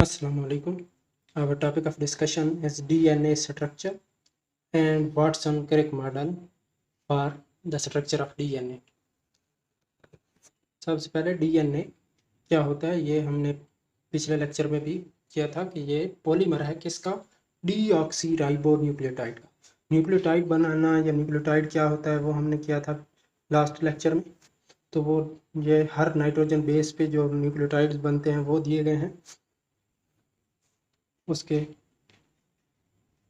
Assalamu alaikum. Our topic of discussion is DNA structure and Watson-Crick model for the structure of DNA. सबसे पहले DNA क्या होता है ये हमने पिछले लेक्चर में भी किया था कि ये पॉलीमर है किसका, डीऑक्सीराइबोन्यूक्लियोटाइड का। न्यूक्लियोटाइड बनाना या न्यूक्लियोटाइड क्या होता है वो हमने किया था लास्ट लेक्चर में। तो वो ये हर नाइट्रोजन बेस पे जो न्यूक्लियोटाइड्स बनते हैं वो दिए गए हैं। उसके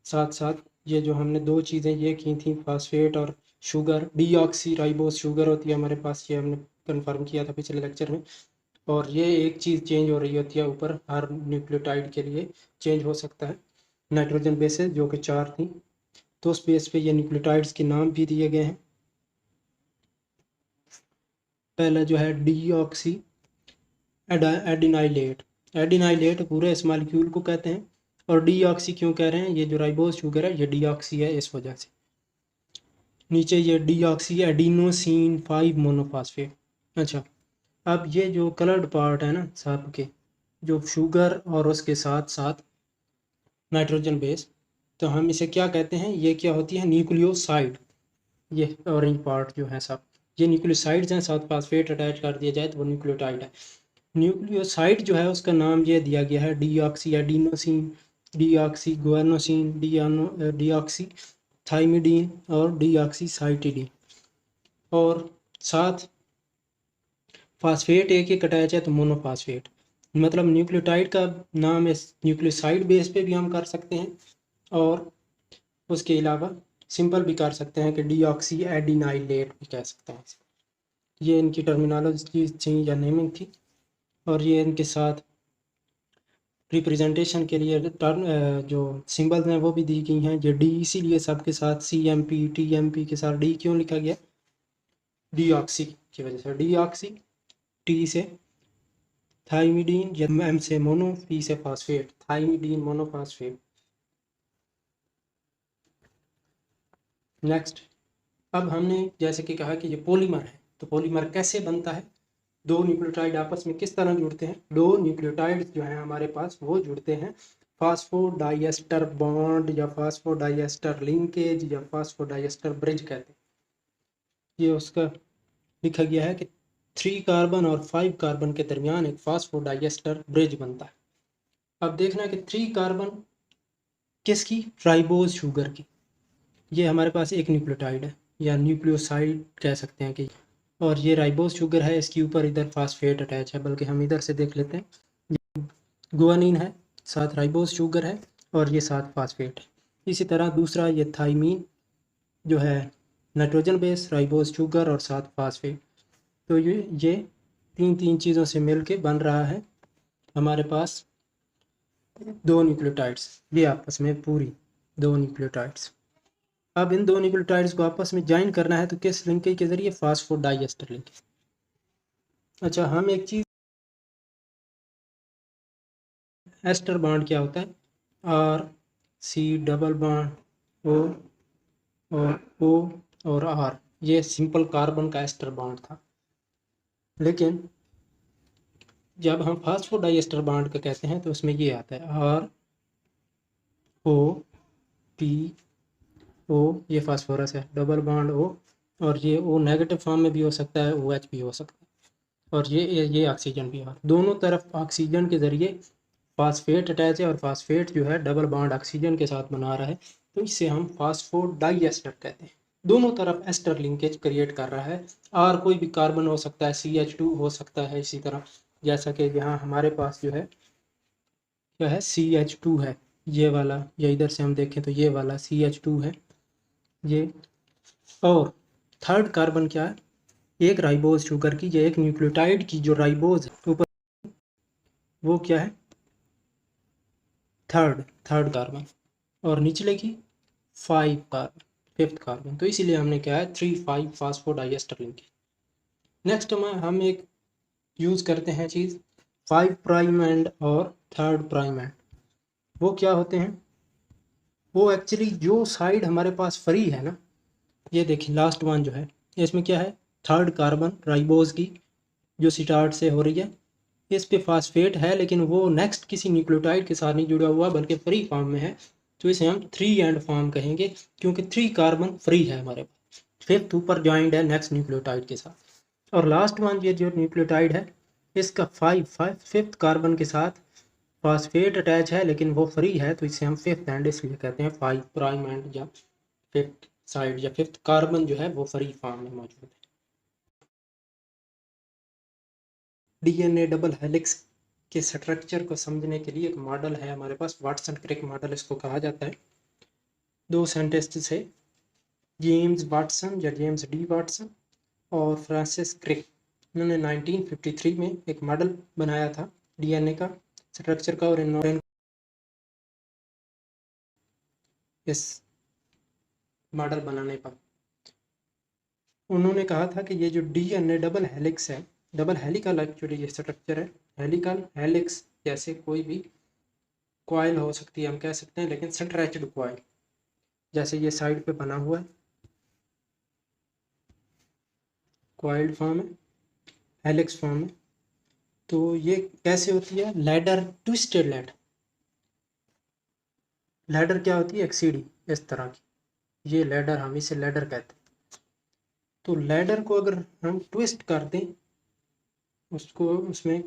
साथ साथ ये जो हमने दो चीज़ें ये की थी, फास्फेट और शुगर, डीऑक्सीराइबोस शुगर होती है हमारे पास, ये हमने कंफर्म किया था पिछले लेक्चर में। और ये एक चीज़ चेंज हो रही होती है ऊपर, हर न्यूक्लियोटाइड के लिए चेंज हो सकता है। नाइट्रोजन बेसेस जो कि 4 थी, तो उस बेस पे ये न्यूक्लियोटाइड्स के नाम भी दिए गए हैं। पहला जो है डीऑक्सी एडिनाइलेट, एडिनाइलेट पूरे इस मॉलिक्यूल को कहते हैं। और डीऑक्सी क्यों कह रहे हैं, ये जो राइबोस शुगर है ये डीऑक्सी है इस वजह से। नीचे ये डीऑक्सी एडिनोसिन 5 मोनोफॉस्फेट। अच्छा, अब ये जो कलर्ड पार्ट है ना सब के, जो शुगर और उसके साथ साथ नाइट्रोजन बेस, तो हम इसे क्या कहते हैं, ये क्या होती है, न्यूक्लियोसाइड। ये ऑरेंज पार्ट जो है सब ये न्यूक्लियोसाइड्स हैं, साथ फास्फेट अटैच कर दिया जाए तो वो न्यूक्लियोटाइड है। न्यूक्लियोसाइड जो है उसका नाम ये दिया गया है deoxy adenosine, deoxy guanosine, deoxy thymidine और डीऑक्सीसाइटिडीन। और साथ फास्फेट एक अटैच है तो मोनोफास्फेट। मतलब न्यूक्लियोटाइड का नाम इस न्यूक्लियोसाइड बेस पे भी हम कर सकते हैं, और उसके अलावा सिंपल भी कर सकते हैं कि डीऑक्सी एडिनाइलेट भी कह सकते हैं। ये इनकी टर्मिनोलॉजी थी या नेमिंग थी। और ये इनके साथ रिप्रेजेंटेशन के लिए जो सिंबल्स हैं वो भी दी गई हैं। ये डी इसीलिए सबके साथ CMP TMP के साथ डी क्यों लिखा गया, डीऑक्सी की वजह से। डीऑक्सी, टी से थाइमिडीन, या एम से मोनो, पी से फास्फेट, थाइमिडीन मोनोफास्फेट। नेक्स्ट, अब हमने जैसे कि कहा कि ये पॉलीमर है, तो पॉलीमर कैसे बनता है, दो न्यूक्लियोटाइड आपस में किस तरह जुड़ते हैं। दो न्यूक्लियोटाइड जो हैं हमारे पास वो जुड़ते हैं फास्फोडाइएस्टर बॉन्ड या फास्फोडाइएस्टर लिंकेज या फास्फोडाइएस्टर ब्रिज कहते हैं। ये उसका लिखा गया है कि 3 कार्बन और 5 कार्बन के दरमियान एक फास्फोडाइएस्टर ब्रिज बनता है। अब देखना कि 3 कार्बन किसकी, राइबोज शुगर की। ये हमारे पास एक न्यूक्लियोटाइड है या न्यूक्लियोसाइड कह सकते हैं कि, और ये राइबोज शुगर है, इसके ऊपर इधर फास्फेट अटैच है। बल्कि हम इधर से देख लेते हैं, गुआनिन है, साथ राइबोज शुगर है और ये साथ फास्फेट है। इसी तरह दूसरा ये थाइमीन जो है नाइट्रोजन बेस, राइबोज शुगर और साथ फास्फेट। तो ये तीन चीज़ों से मिल के बन रहा है हमारे पास दो न्यूक्लियोटाइड्स, ये आपस में पूरी दो न्यूक्लियोटाइड्स। अब इन दो न्यूक्लियोटाइड्स को आपस में ज्वाइन करना है तो किस लिंकेज के जरिए, फास्फोडाइएस्टर लिंकेज। अच्छा, हम एक चीज़, एस्टर बॉन्ड क्या होता है, RC डबल बॉन्ड O और O और R, ये सिंपल कार्बन का एस्टर बॉन्ड था। लेकिन जब हम फास्फोडाइएस्टर बॉन्ड का कहते हैं तो उसमें ये आता है ROPO, ये फास्फोरस है, डबल बॉन्ड O, और ये O नेगेटिव फॉर्म में भी हो सकता है, OH भी हो सकता है, और ये ऑक्सीजन भी है। दोनों तरफ ऑक्सीजन के ज़रिए फास्फेट अटैच है, और फास्फेट जो है डबल बॉन्ड ऑक्सीजन के साथ बना रहा है, तो इसे हम फास्फोडाइएस्टर कहते हैं। दोनों तरफ एस्टर लिंकेज क्रिएट कर रहा है। और कोई भी कार्बन हो सकता है, CH2 हो सकता है, इसी तरह जैसा कि यहाँ हमारे पास जो है क्या है, CH2 है, ये वाला, या इधर से हम देखें तो ये वाला CH2 है ये। और थर्ड कार्बन क्या है, एक राइबोज शुगर की, या एक न्यूक्लियोटाइड की जो राइबोज ऊपर, वो क्या है, थर्ड कार्बन, और निचले की 5 कार्बन, फिफ्थ कार्बन। तो इसीलिए हमने क्या है 3,5 फास्फोडाइएस्टर लिंकेज। नेक्स्ट हम एक यूज़ करते हैं चीज़ 5 प्राइम एंड और 3rd प्राइम एंड। वो क्या होते हैं, वो एक्चुअली जो साइड हमारे पास फ्री है ना, ये देखिए लास्ट वन जो है, इसमें क्या है, 3rd कार्बन राइबोज की जो स्टार्ट से हो रही है, इस पे फास्फेट है लेकिन वो नेक्स्ट किसी न्यूक्लियोटाइड के साथ नहीं जुड़ा हुआ बल्कि फ्री फॉर्म में है, तो इसे हम 3 एंड फॉर्म कहेंगे क्योंकि 3 कार्बन फ्री है हमारे पास, फिफ्थ ऊपर ज्वाइंट है नेक्स्ट न्यूक्लियोटाइड के साथ। और लास्ट वन ये जो न्यूक्लियोटाइड है इसका फिफ्थ कार्बन के साथ फास्फेट अटैच है लेकिन वो फ्री है, तो इसे हम फिफ्थ एंड इसलिए कहते हैं 5 प्राइम एंड या फिफ्थ साइड या फिफ्थ कार्बन जो है वो फ्री फॉर्म में मौजूद है। डीएनए डबल हेलिक्स के स्ट्रक्चर को समझने के लिए एक मॉडल है हमारे पास, वाटसन क्रिक मॉडल इसको कहा जाता है। 2 साइंटिस्ट है, जेम्स वाटसन या जेम्स डी वाटसन और फ्रांसिस क्रिक। इन्होंने 1953 में एक मॉडल बनाया था डीएनए का स्ट्रक्चर का, और इन्होंने इस मॉडल बनाने पर उन्होंने कहा था कि ये जो डीएनए डबल हेलिक्स है, डबल हेलिकल एक्चुअली ये स्ट्रक्चर है, हेलिकल हेलिक्स जैसे कोई भी कॉइल हो सकती है हम कह सकते हैं, लेकिन स्ट्रेच्ड कॉइल जैसे ये साइड पे बना हुआ है कॉइल्ड फॉर्म है, हेलिक्स फॉर्म है। तो ये कैसे होती है, लैडर, ट्विस्टेड लैडर। लैडर क्या होती है, एक सीढ़ी इस तरह की, ये लैडर, हम इसे लैडर कहते हैं। तो लैडर को अगर हम ट्विस्ट कर दें, उसको उसमें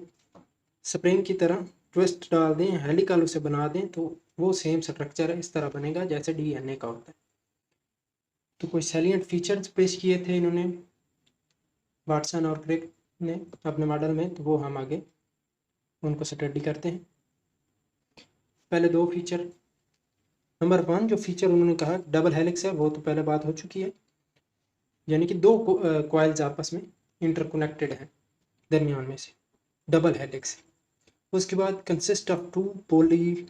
स्प्रिंग की तरह ट्विस्ट डाल दें, हेलिकल उसे बना दें, तो वो सेम स्ट्रक्चर इस तरह बनेगा जैसे डीएनए का होता है। तो कोई सैलिएंट फीचर्स पेश किए थे इन्होंने वाटसन और क्रिक ने अपने मॉडल में, तो वो हम आगे उनको स्टडी करते हैं। पहले 2 फीचर, नंबर 1 जो फीचर उन्होंने कहा डबल हेलिक्स है, वो तो पहले बात हो चुकी है, यानी कि 2 कॉइल्स आपस में इंटरकनेक्टेड हैं दरमियान में से, डबल हेलिक्स। उसके बाद consist of 2 poli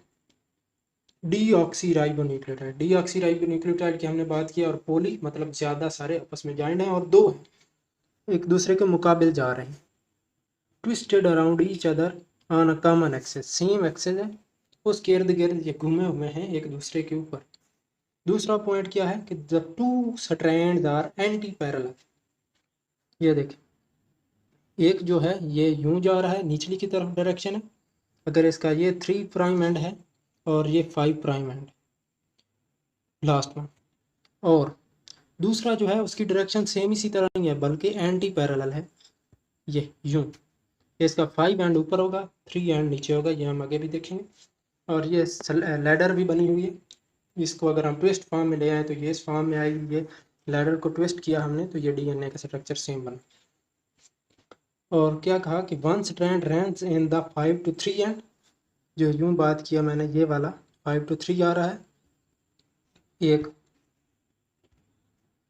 deoxyribonucleotide, deoxyribonucleotide की हमने बात की, और पोली मतलब ज़्यादा सारे आपस में ज्वाइंट हैं और 2 हैं एक दूसरे के मुकाबिल जा रहे हैं। Twisted around each other on a common axis, same axis है उसके इर्द गिर्द ये घूमे हुए हैं एक दूसरे के ऊपर। दूसरा पॉइंट क्या है कि the 2 strands are antiparallel. ये देखें, एक जो है ये यूं जा रहा है, निचली की तरफ डायरेक्शन है, अगर इसका ये 3 प्राइम एंड है और ये 5 प्राइम एंड लास्ट में, और दूसरा जो है उसकी डायरेक्शन सेम इसी तरह नहीं है बल्कि एंटी पैरेलल है, ये यूं, इसका 5 एंड ऊपर होगा, 3 एंड नीचे होगा, ये हम आगे भी देखेंगे। और ये लैडर भी बनी हुई है, इसको अगर हम ट्विस्ट फॉर्म में ले आए तो ये इस फॉर्म में आएगी, ये लैडर को ट्विस्ट किया हमने तो ये डीएनए का स्ट्रक्चर सेम बना। और क्या कहा कि 1 strand runs in the 5 to 3 end, जो यूं बात किया मैंने, ये वाला 5 to 3 आ रहा है, एक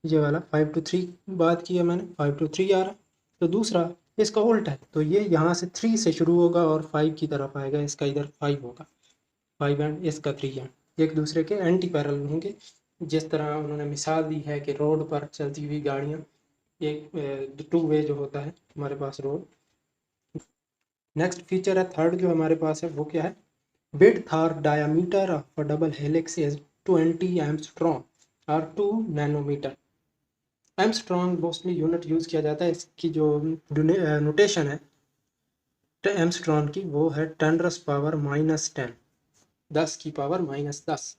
ये वाला 5 to 3 बात की है मैंने, 5 to 3 आ रहा है। तो दूसरा इसका उल्टा है, तो ये यहाँ से 3 से शुरू होगा और 5 की तरफ आएगा, इसका इधर 5 होगा, 5 एंड इसका 3 एंड एक दूसरे के एंटी पैरेलल होंगे। जिस तरह उन्होंने मिसाल दी है कि रोड पर चलती हुई गाड़ियाँ, एक 2 वे जो होता है हमारे पास रोड। नेक्स्ट फीचर है थर्ड जो हमारे पास है, वो क्या है, विड्थ और diameter of double helix is 20 angstrom और 2 nanometre. Angstrom mostly unit use किया जाता है, इसकी जो नोटेशन है एंगस्ट्रॉम की वो है 10⁻⁻10, 10 की पावर -10,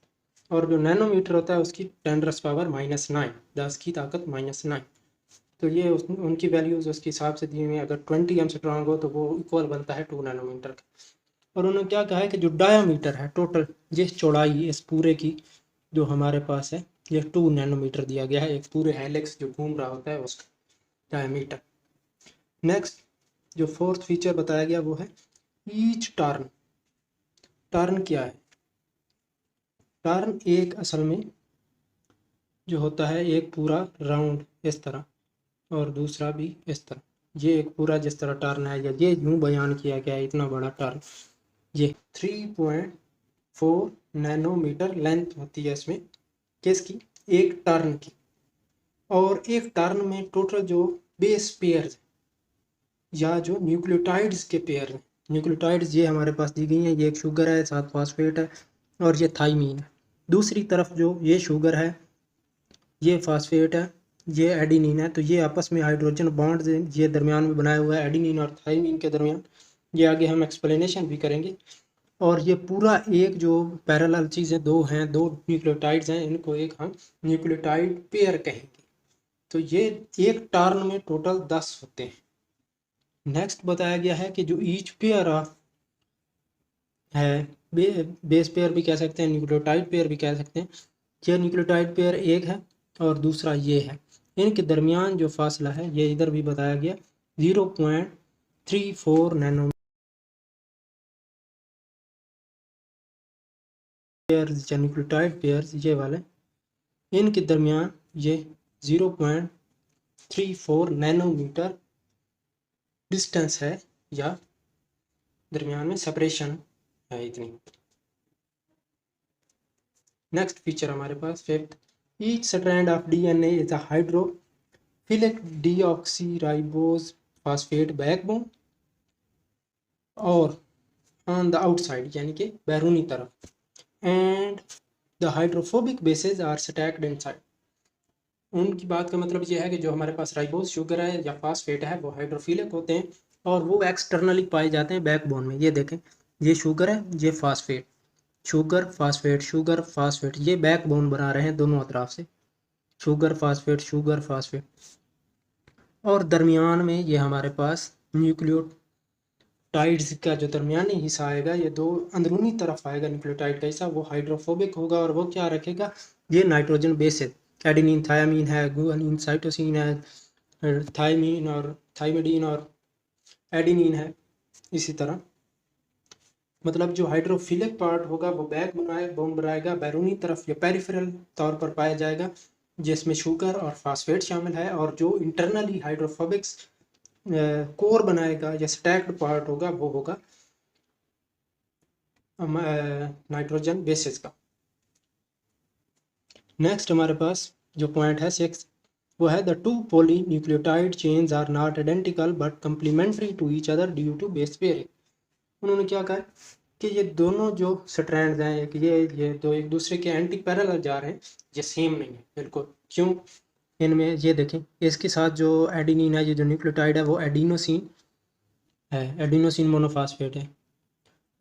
और जो नैनोमीटर होता है उसकी 10⁻⁹, 10 की ताकत -9। तो ये उनकी वैल्यूज़ उसके हिसाब से दी हुई हैं, अगर 20 एंगस्ट्रॉम हो तो वो इक्वल बनता है 2 नैनोमीटर का। और उन्होंने क्या कहा है कि जो डायामीटर है टोटल, ये चौड़ाई इस पूरे की जो हमारे पास है, ये 2 नैनोमीटर दिया गया है, एक पूरे हेलिक्स जो घूम रहा होता है उसका डायामीटर। नेक्स्ट जो 4th फीचर बताया गया वो है ईच टर्न। टर्न क्या है, टर्न एक असल में जो होता है एक पूरा राउंड इस तरह और दूसरा भी इस तरह, ये एक पूरा जिस तरह टर्न है, या ये यूं बयान किया गया है इतना बड़ा टर्न, ये 3.4 नैनोमीटर लेंथ होती है इसमें, किसकी, एक टर्न की। और एक टर्न में टोटल जो बेस पेयर या जो न्यूक्लियोटाइड्स के पेयर हैं, न्यूक्लियोटाइड्स ये हमारे पास दी गई हैं, ये एक शुगर है, साथ फास्फेट है और ये थाइमीन है। दूसरी तरफ जो ये शुगर है, ये फास्फेट है, ये एडिनिन है, तो ये आपस में हाइड्रोजन बॉन्ड ये दरमियान में बनाया हुआ है एडिनिन और थाइमीन के दरमियान, ये आगे हम एक्सप्लेनेशन भी करेंगे। और ये पूरा एक जो पैरेलल चीज़ें दो हैं, दो न्यूक्लियोटाइड्स हैं, इनको एक हम न्यूक्लियोटाइड पेयर कहेंगे। तो ये एक टर्न में टोटल 10 होते हैं। नेक्स्ट बताया गया है कि जो ईच पेयर ऑफ है, बेस पेयर भी कह सकते हैं, न्यूक्लियोटाइड पेयर भी कह सकते हैं। ये न्यूक्लियोटाइड पेयर एक है और दूसरा ये है। इनके दरमियान जो फासला है ये इधर भी बताया गया 0.34 नैनो पेयर्स या न्यूक्लियोटाइड पेयर्स ये वाले, इनके दरमियान ये 0.34 नैनोमीटर डिस्टेंस है या दरमियान में सेपरेशन है इतनी। नेक्स्ट फीचर हमारे पास fifth, each strand of DNA is a hydrophilic deoxyribose phosphate backbone और ऑन द आउटसाइड यानी कि बैरूनी तरफ, and the hydrophobic bases are stacked inside. उनकी बात का मतलब ये है कि जो हमारे पास राइबोज शुगर है या फास्फेट है वो हाइड्रोफिलिक होते हैं और वो एक्सटर्नली पाए जाते हैं बैकबोन में। ये देखें, ये शुगर है, ये phosphate, sugar phosphate, sugar phosphate, ये बैकबोन बना रहे हैं दोनों अतराफ से, शुगर फास्फेट, शुगर फास्फेट। और दरमियान में ये हमारे पास न्यूक्लियोटाइड्स का जो दरमियानी हिस्सा आएगा, ये दो अंदरूनी तरफ आएगा न्यूक्लियोटाइड का हिस्सा, वो हाइड्रोफोबिक होगा और वो क्या रखेगा, ये नाइट्रोजन बेसिस, एडेनिन थायामीन है, गुआनिन साइटोसिन है, थायमीन और थाइमिडीन और एडेनिन है। इसी तरह मतलब जो हाइड्रोफिलिक पार्ट होगा वो बैक बोन बनाएगा, बैरूनी तरफ या पेरिफेरल तौर पर पाया जाएगा जिसमें शुगर और फास्फेट शामिल है, और जो इंटरनली हाइड्रोफोबिक्स कोर बनाएगा या स्टैक्ड पार्ट होगा वो होगा नाइट्रोजन बेसिस का। नेक्स्ट हमारे पास जो पॉइंट है 6, वो है the two polynucleotide chains are not identical but complementary to each other due to base pairing. उन्होंने क्या कहा कि ये दोनों जो स्ट्रैंड्स हैं, एक ये दो एक दूसरे के एंटी पैरेलल जा रहे हैं, ये सेम नहीं है बिल्कुल। क्यों? इनमें ये देखें, इसके साथ जो एडिनिन है, ये जो न्यूक्लियोटाइड है वो एडिनोसिन है, एडिनोसिन मोनोफास्फेट है,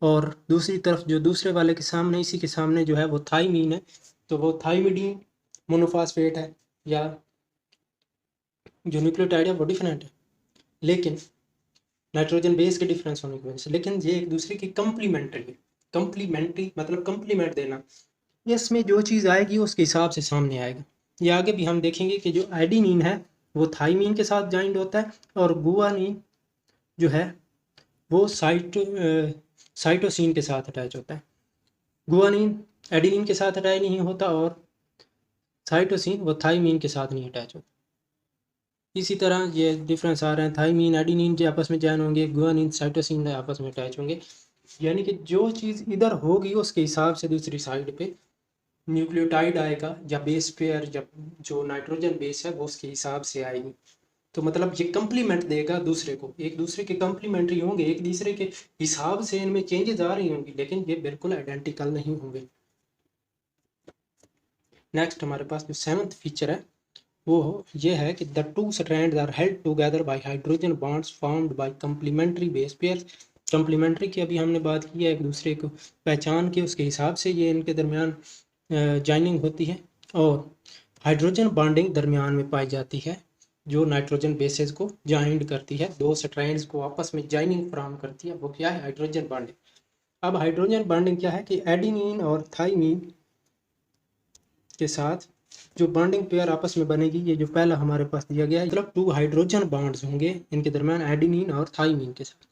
और दूसरी तरफ जो दूसरे वाले के सामने, इसी के सामने जो है वो थाइमीन है, तो वो थाइमिडीन मोनोफास्फेट है, या जो न्यूक्लियोटाइड है वो डिफरेंट है, लेकिन नाइट्रोजन बेस के डिफरेंस होने की वजह से, लेकिन ये एक दूसरे की कंप्लीमेंट्री मतलब कंप्लीमेंट देना, इसमें जो चीज़ आएगी उसके हिसाब से सामने आएगा। ये आगे भी हम देखेंगे कि जो एडिनिन है वो थाइमीन के साथ जॉइंट होता है, और गुआनिन जो है वो साइटोसिन के साथ अटैच होता है। गुआनिन एडिनिन के साथ अटैच नहीं होता और साइटोसिन वो थाइमीन के साथ नहीं अटैच होता। इसी तरह ये डिफरेंस आ रहे हैं, थाइमीन एडिनिन जो आपस में जॉइन होंगे, गुआनिन साइटोसिन आपस में अटैच होंगे, यानी कि जो चीज़ इधर होगी उसके हिसाब से दूसरी साइड पे न्यूक्लियोटाइड आएगा या बेस पेयर, जब जो नाइट्रोजन बेस है वो उसके हिसाब से आएगी। तो मतलब ये कंप्लीमेंट देगा दूसरे को, एक दूसरे के कंप्लीमेंट्री होंगे, एक दूसरे के हिसाब से इनमें चेंजेस आ रही होंगी, लेकिन ये बिल्कुल आइडेंटिकल नहीं होंगे। नेक्स्ट हमारे पास जो 7th फीचर है वो ये है कि the two strands are held together by hydrogen bonds formed by complementary base pairs. Complementary की अभी हमने बात की है, एक दूसरे को पहचान के उसके हिसाब से ये इनके दरमियान जॉइनिंग होती है, और हाइड्रोजन बॉन्डिंग दरमियान में पाई जाती है जो नाइट्रोजन बेसेस को जॉइंट करती है, दो स्ट्रैंड्स को आपस में जॉइनिंग फ्राम करती है, वो क्या है, हाइड्रोजन बॉन्डिंग। अब हाइड्रोजन बॉन्डिंग क्या है कि एडिनिन और थाइमीन के साथ जो बॉन्डिंग पेयर आपस में बनेगी, ये जो पहला हमारे पास दिया गया है, मतलब 2 हाइड्रोजन बॉन्ड्स होंगे इनके दरमियान एडिनिन और थाइमीन के साथ,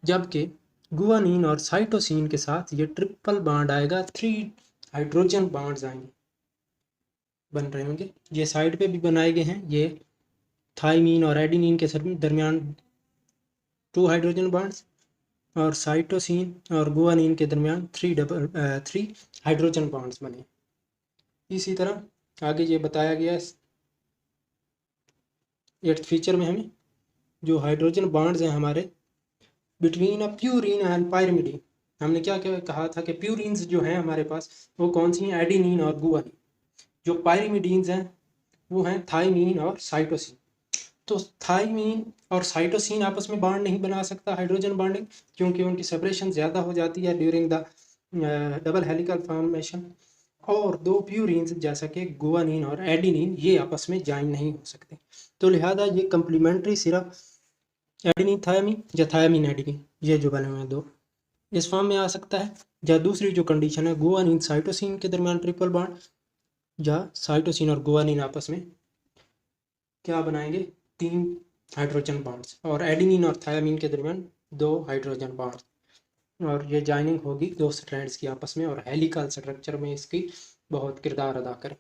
जबकि गुआनिन और साइटोसिन के साथ ये ट्रिपल बॉन्ड आएगा, 3 हाइड्रोजन बॉन्ड्स आएंगे, बन रहे होंगे, ये साइड पे भी बनाए गए हैं, ये थाइमीन और एडिनिन के दरमियान 2 हाइड्रोजन बॉन्ड्स, और साइटोसिन और गुआनिन के दरमियान 3 हाइड्रोजन बॉन्ड्स बने। इसी तरह आगे ये बताया गया है 8th फीचर में हमें जो हाइड्रोजन बॉन्ड्स हैं हमारे between a purine and pyrimidine, हमने क्या क्या कहा था कि प्यूरिन्स जो हैं हमारे पास वो कौन सी हैं, एडिनिन और गुआनिन, जो पायरिमिडीन्स हैं वो हैं थाइमीन और साइटोसिन। तो थाइमीन और साइटोसिन आपस में बॉन्ड नहीं बना सकता हाइड्रोजन बॉन्डिंग, क्योंकि उनकी सेपरेशन ज़्यादा हो जाती है during the double helical formation. और दो प्यूरिन्स जैसा कि गुआनिन और एडिनिन ये आपस में ज्वाइन नहीं हो सकते, तो लिहाजा ये कंप्लीमेंट्री सिर्फ एडिनिन थायामीन या थायामीन एडिनिन ये जो बने हुए हैं दो इस फॉर्म में आ सकता है। या दूसरी जो कंडीशन है गुआनिन साइटोसिन के दरमियान ट्रिपल बॉन्ड, या साइटोसिन और गुआनिन आपस में क्या बनाएंगे 3 हाइड्रोजन बॉन्ड्स, और एडिनिन और थायामीन के दरमियान 2 हाइड्रोजन बॉन्ड्स, और ये जॉइनिंग होगी 2 स्ट्रैंड्स की आपस में, और हेलिकल स्ट्रक्चर में इसकी बहुत किरदार अदा करे।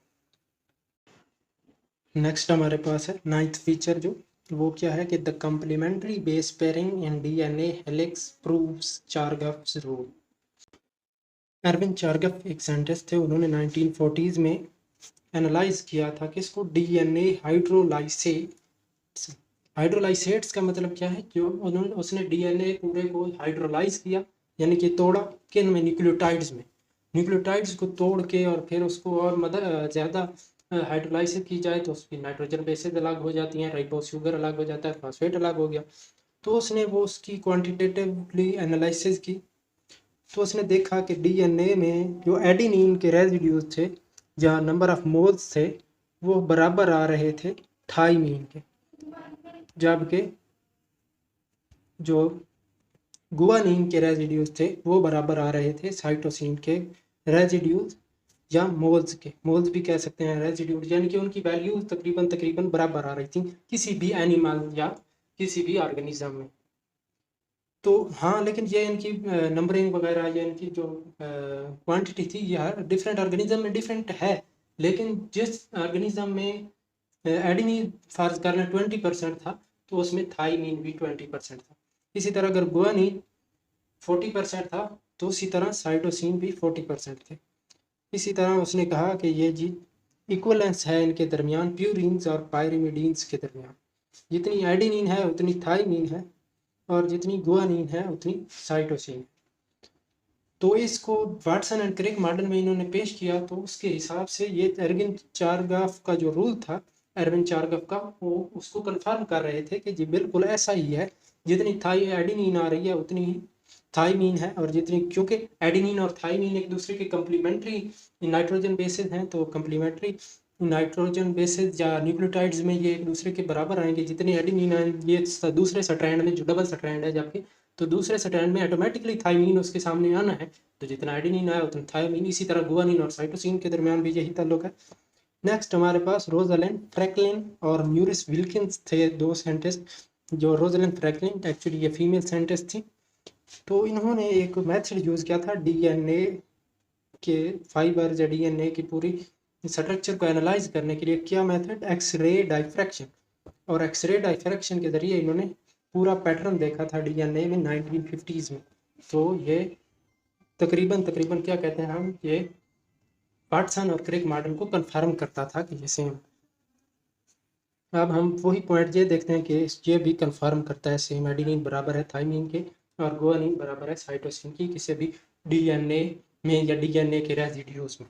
नेक्स्ट हमारे पास है 9th फीचर जो वो क्या है कि the complementary base pairing in DNA helix proves Chargaff's rule. Erwin Chargaff एक साइंटिस्ट थे, उन्होंने 1940s में एनालाइज किया था कि इसको डीएनए हाइड्रोलाइसेट्स। हाइड्रोलाइसेट्स का मतलब क्या है, जो उसने डीएनए पूरे को हाइड्रोलाइज किया, यानी कि तोड़ा किन में, न्यूक्लियोटाइड्स में। न्यूक्लियोटाइड्स को तोड़ के और फिर उसको और ज़्यादा हाइड्रोलाइसिस की जाए तो उसकी नाइट्रोजन बेसेस अलग हो जाती हैं, राइबोस शुगर अलग हो जाता है, फॉस्फेट अलग हो गया। तो उसने वो उसकी क्वांटिटेटिवली एनालिसिस की, तो उसने देखा कि डीएनए में जो एडिनिन के रेजिड्यूज थे, जहाँ नंबर ऑफ मोल्स थे वो बराबर आ रहे थे थाइमीन के, जबकि जो गुआनिन के रेजिड्यूज थे वो बराबर आ रहे थे साइटोसिन के रेजिड्यूज या मोल्स के। मोल्स भी कह सकते हैं रेजिड्यूज, यानी कि उनकी वैल्यूज तकरीबन बराबर आ रही थी किसी भी एनिमल या किसी भी ऑर्गेनिज्म में। तो हाँ, लेकिन ये इनकी नंबरिंग वगैरह या इनकी जो क्वांटिटी थी यह डिफरेंट ऑर्गेनिज्म में डिफरेंट है, लेकिन जिस ऑर्गेनिज्म में एडिनिन फर्ज कर लें 20% था तो उसमें थाइमीन भी 20% था। इसी तरह अगर गुआनिन 40% था तो उसी तरह साइटोसिन भी 40% थे। इसी तरह उसने कहा कि ये जी इक्वलेंस है इनके दरमियान प्यूरिन्स और पायरिमिडीन्स के दरमियान, जितनी एडिनिन है उतनी थाइमीन है और जितनी गुआनिन है उतनी साइटोसिन है। तो इसको वाटसन एंड क्रिक मॉडल में इन्होंने पेश किया, तो उसके हिसाब से ये एरविन चारगाफ का जो रूल था, एरविन चारगाफ का, वो उसको कंफर्म कर रहे थे कि जी बिल्कुल ऐसा ही है, जितनी थाई एडिनिन आ रही है उतनी ही थाइमीन है, और जितनी, क्योंकि एडिनिन और थाइमीन एक दूसरे के कंप्लीमेंट्री नाइट्रोजन बेसिस हैं, तो कंप्लीमेंट्री नाइट्रोजन बेसिस या न्यूक्लियोटाइड्स में ये एक दूसरे के बराबर आएंगे। जितनी एडिनिन है ये दूसरे स्ट्रैंड में जो डबल स्ट्रैंड है, जबकि तो दूसरे स्ट्रैंड में ऑटोमेटिकली थाइमीन उसके सामने आना है, तो जितना एडिनिन आया उतना थाइमीन। इसी तरह गुआनिन और साइटोसिन के दरमियान भी यही ताल्लुक है। नेक्स्ट हमारे पास रोजालिंड फ्रैंकलिन और म्यूरिस विल्किंस थे, दो साइंटिस्ट। जो रोजालिंड फ्रैंकलिन एक्चुअली ये फीमेल साइंटिस्ट थी, तो इन्होंने एक मेथड यूज़ किया था डीएनए के फाइबर्स या डीएनए की पूरी स्ट्रक्चर को एनालाइज करने के लिए। क्या मेथड, एक्सरे डाइफ्रैक्शन। और एक्सरे डाइफ्रैक्शन के ज़रिए इन्होंने पूरा पैटर्न देखा था डीएनए में 1950s में। तो ये तकरीबन क्या कहते हैं हम, ये वाटसन और क्रिक मॉडल को कंफर्म करता था कि ये सेम। अब हम वही पॉइंट ये देखते हैं कि ये भी कंफर्म करता है सेम, एडिनिन बराबर है थाइमीन के और गुआनिन बराबर है साइटोसिन की किसी भी डीएनए में या डीएनए के रेजिड्यूज में।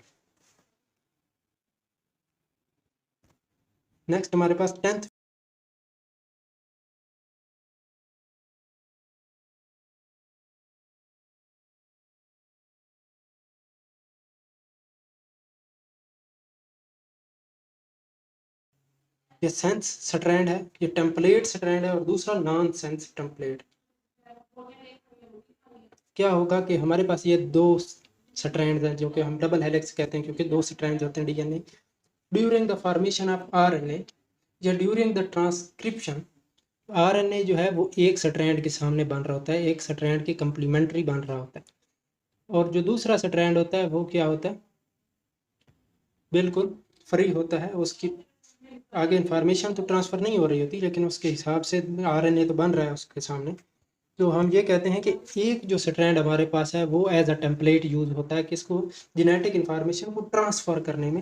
नेक्स्ट हमारे पास 10th ये सेंस स्ट्रैंड है, ये टेम्पलेट स्ट्रैंड है, और दूसरा नॉन सेंस टेम्पलेट। क्या होगा कि हमारे पास ये दो स्ट्रैंड हैं जो कि हम डबल हेलिक्स कहते हैं, क्योंकि दो स्ट्रैंड होते हैं DNA. During the formation of RNA या ड्यूरिंग द ट्रांसक्रिप्शन, आरएनए जो है वो एक स्ट्रैंड के सामने बन रहा होता है, एक स्ट्रैंड के कंप्लीमेंट्री बन रहा होता है, और जो दूसरा स्ट्रैंड होता है वो क्या होता है, बिल्कुल फ्री होता है। उसकी आगे इन्फॉर्मेशन तो ट्रांसफ़र नहीं हो रही होती, लेकिन उसके हिसाब से आरएनए तो बन रहा है उसके सामने। तो हम ये कहते हैं कि एक जो स्ट्रैंड हमारे पास है वो एज अ टेम्पलेट यूज़ होता है, किसको, जेनेटिक इन्फॉर्मेशन को ट्रांसफ़र करने में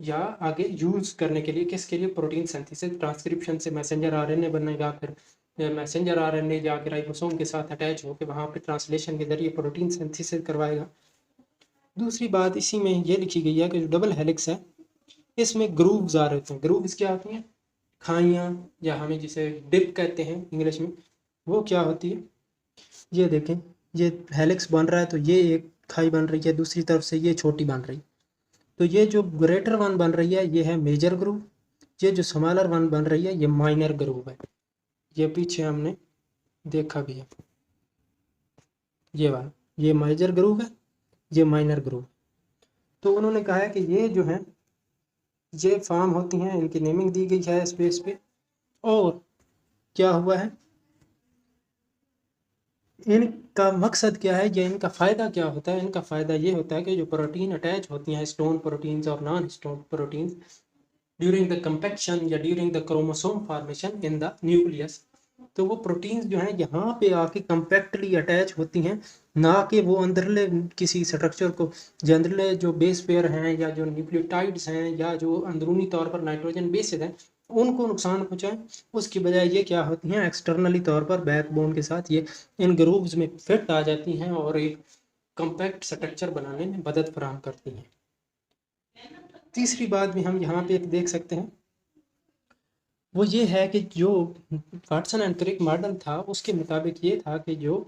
या आगे यूज़ करने के लिए। किसके लिए, प्रोटीन सिंथेसिस, ट्रांसक्रिप्शन से मैसेंजर आरएनए बनेगा, फिर मैसेंजर आरएनए जाकर राइबोसोम के साथ अटैच होकर वहाँ पे ट्रांसलेशन के जरिए प्रोटीन सिंथेसिस करवाएगा। दूसरी बात इसी में ये लिखी गई है कि जो डबल हेलिक्स है इसमें ग्रूव्स आ रहे होते हैं। ग्रूव्स क्या होती हैं, खाइयाँ या हमें जिसे डिप कहते हैं इंग्लिश में, वो क्या होती है, ये देखें, ये हेलिक्स बन रहा है तो ये एक खाई बन रही है, दूसरी तरफ से ये छोटी बन रही। तो ये जो ग्रेटर वन बन रही है ये है मेजर ग्रूव, ये जो स्मॉलर वन बन रही है ये माइनर ग्रूव है। ये पीछे हमने देखा भी है, ये वाला, ये मेजर ग्रूव है, ये माइनर ग्रूव। तो उन्होंने कहा है कि ये जो है ये फॉर्म होती हैं, इनकी नेमिंग दी गई है स्पेस पे। और क्या हुआ है, इनका मकसद क्या है या इनका फ़ायदा क्या होता है, इनका फ़ायदा ये होता है कि जो प्रोटीन अटैच होती हैं स्टोन प्रोटीन्स और non stone proteins during the compaction या during the chromosome formation in the nucleus, तो वो प्रोटीन्स जो हैं यहाँ पे आके कंपैक्टली अटैच होती हैं, ना कि वो अंदरले किसी स्ट्रक्चर को, जो अंदरले जो बेस पेयर हैं या जो न्यूक्लियोटाइड्स हैं या जो अंदरूनी तौर पर नाइट्रोजन बेसिस हैं उनको नुकसान पहुँचाएं। उसकी बजाय ये क्या होती हैं, एक्सटर्नली तौर पर बैकबोन के साथ ये इन ग्रूव्स में फिट आ जाती हैं और एक कंपैक्ट स्ट्रक्चर बनाने में मदद फराहम करती हैं। तीसरी बात भी हम यहाँ पे एक देख सकते हैं, वो ये है कि जो वाटसन एंड क्रिक मॉडल था उसके मुताबिक ये था कि जो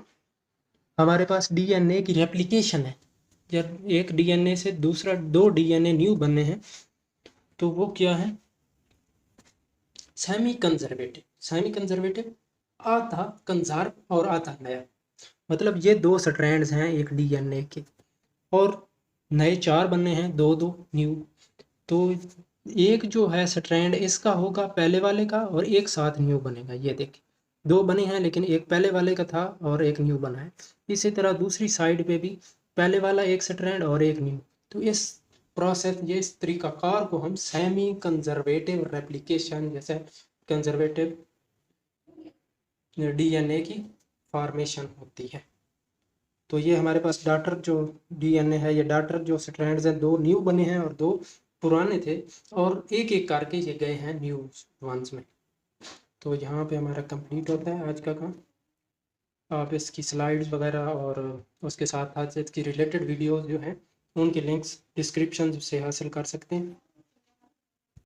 हमारे पास डीएनए की रेप्लिकेशन है, जब एक डीएनए से दूसरा 2 डीएनए न्यू बनने हैं तो वो क्या है, सेमी कंजर्वेटिव। सेमी कंजर्वेटिव आधा कंजर्व और आधा नया, मतलब ये 2 स्ट्रैंड्स हैं एक डीएनए के और नए 4 बनने हैं, 2 न्यू। तो एक जो है स्ट्रैंड इसका होगा पहले वाले का और एक साथ न्यू बनेगा। ये देखिए 2 बने हैं लेकिन एक पहले वाले का था और एक न्यू बना है। इसी तरह दूसरी साइड पे भी पहले वाला एक स्ट्रैंड और एक न्यू। तो इस प्रोसेस, ये इस तरीकाकार को हम सेमी कंजर्वेटिव रेप्लिकेशन, जैसे कंजर्वेटिव डीएनए की फॉर्मेशन होती है। तो ये हमारे पास डॉटर जो डीएनए है, ये डॉटर जो स्ट्रैंड्स हैं 2 न्यू बने हैं और 2 पुराने थे और एक एक करके ये गए हैं न्यू वंस में। तो यहाँ पे हमारा कंप्लीट होता है आज का काम। आप इसकी स्लाइड्स वगैरह और उसके साथ साथ इसकी रिलेटेड वीडियोस जो हैं उनके लिंक्स डिस्क्रिप्शन से हासिल कर सकते हैं।